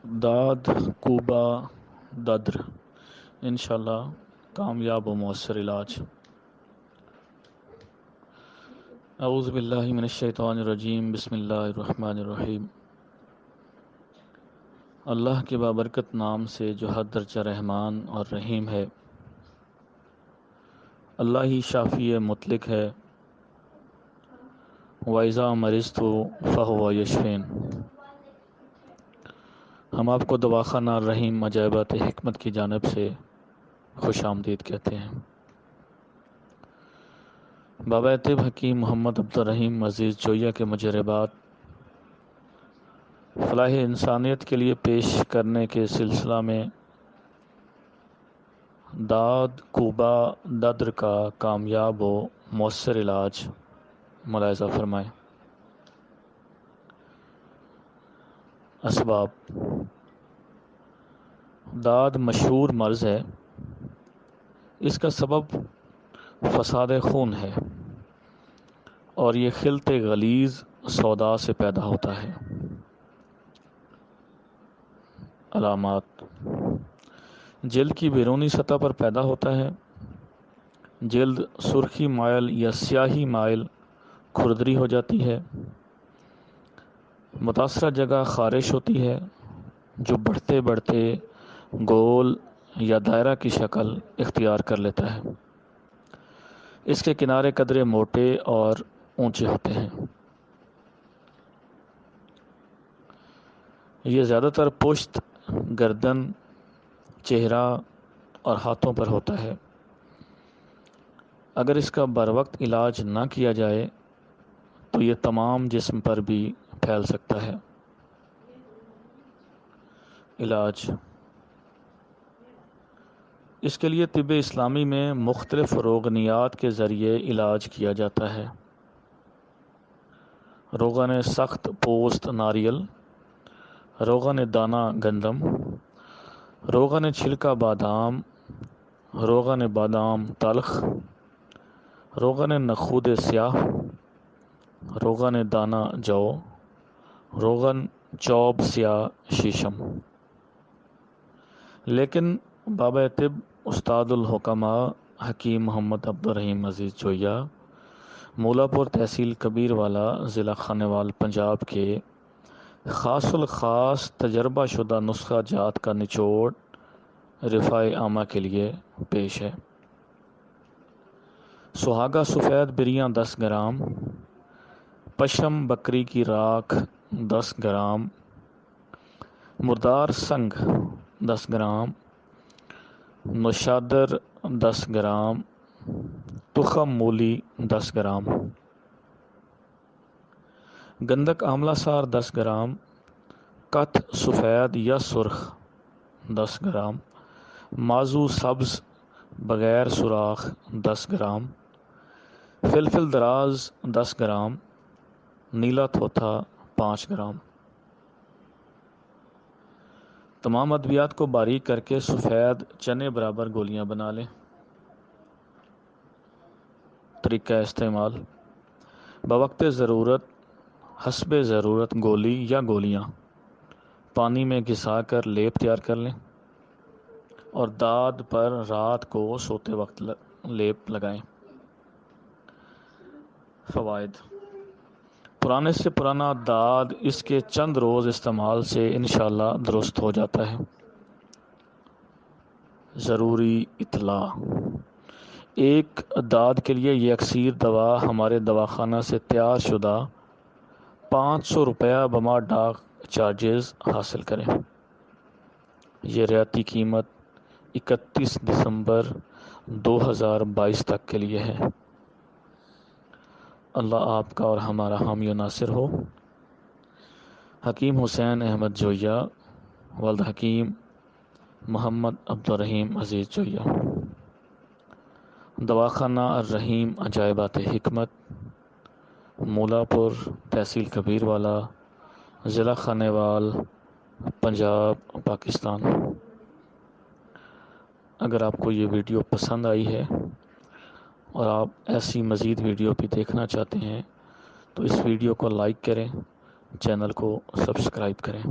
داد کوبہ ددر انشاءاللہ کامیاب و مؤثر علاج۔ اعوذ باللہ من الشیطان الرجیم، بسم اللہ الرحمن الرحیم۔ اللہ کے بابرکت نام سے جو حد درجہ رحمان اور رحیم ہے۔ اللہ ہی شافی مطلق ہے، وَإِذَا مَرِضْتُ فَهُوَ يَشْفِينِ۔ ہم آپ کو دواخانہ الرحیم عجائبات حکمت کی جانب سے خوش آمدید کہتے ہیں۔ بابا طب حکیم محمد عبدالرحیم عزیز جویہ کے مجربات فلاح انسانیت کے لیے پیش کرنے کے سلسلہ میں داد کوبہ ددر کا کامیاب و مؤثر علاج ملاحظہ فرمائیں۔ اسباب: داد مشہور مرض ہے، اس کا سبب فساد خون ہے اور یہ خلط غلیظ سودا سے پیدا ہوتا ہے۔ علامات: جلد کی بیرونی سطح پر پیدا ہوتا ہے، جلد سرخی مائل یا سیاہی مائل کھردری ہو جاتی ہے، متاثرہ جگہ خارش ہوتی ہے جو بڑھتے بڑھتے گول یا دائرہ کی شکل اختیار کر لیتا ہے، اس کے کنارے قدرے موٹے اور اونچے ہوتے ہیں، یہ زیادہ تر پشت، گردن، چہرہ اور ہاتھوں پر ہوتا ہے۔ اگر اس کا بروقت علاج نہ کیا جائے تو یہ تمام جسم پر بھی پھیل سکتا ہے۔ علاج: اس کے لیے طب اسلامی میں مختلف روغنیات کے ذریعے علاج کیا جاتا ہے۔ روغن سخت پوست ناریل، روغن دانہ گندم، روغن چھلکا بادام، روغن بادام تلخ، روغن نخود سیاہ، روغن دانہ جو، روغن چوب سیاہ شیشم۔ لیکن بابا طب استاد الحکماء حکیم محمد عبدالرحیم عزیز جویہ، مولا پور تحصیل کبیر والا، ضلع خانیوال، پنجاب کے خاص الخاص تجربہ شدہ نسخہ جات کا نچوڑ رفاع عامہ کے لیے پیش ہے۔ سہاگہ سفید بریاں 10 گرام، پشم بکری کی راکھ 10 گرام، مردار سنگ 10 گرام، نوشادر 10 گرام، تخم مولی 10 گرام، گندک آملہ سار 10 گرام، کتھ سفید یا سرخ 10 گرام، مازو سبز بغیر سوراخ 10 گرام، فلفل دراز 10 گرام، نیلا تھوتھا 5 گرام۔ تمام ادویات کو باریک کر کے سفید چنے برابر گولیاں بنا لیں۔ طریقہ استعمال: بوقت ضرورت حسب ضرورت گولی یا گولیاں پانی میں گھسا کر لیپ تیار کر لیں اور داد پر رات کو سوتے وقت لیپ لگائیں۔ فوائد: پرانے سے پرانا داد اس کے چند روز استعمال سے انشاءاللہ درست ہو جاتا ہے۔ ضروری اطلاع: ایک داد کے لیے یہ اکسیر دوا ہمارے دواخانہ سے تیار شدہ 500 روپیہ بما ڈاک چارجز حاصل کریں۔ یہ رعایتی قیمت 31 دسمبر 2022 تک کے لیے ہے۔ اللہ آپ کا اور ہمارا حامی و ناصر ہو۔ حکیم حسین احمد جویہ، والد حکیم محمد عبدالرحیم عزیز جویہ، دواخانہ الرحیم عجائبات حکمت، مولا پور تحصیل کبیر والا، ضلع خانیوال، پنجاب، پاکستان۔ اگر آپ کو یہ ویڈیو پسند آئی ہے اور آپ ایسی مزید ویڈیو بھی دیکھنا چاہتے ہیں تو اس ویڈیو کو لائک کریں، چینل کو سبسکرائب کریں۔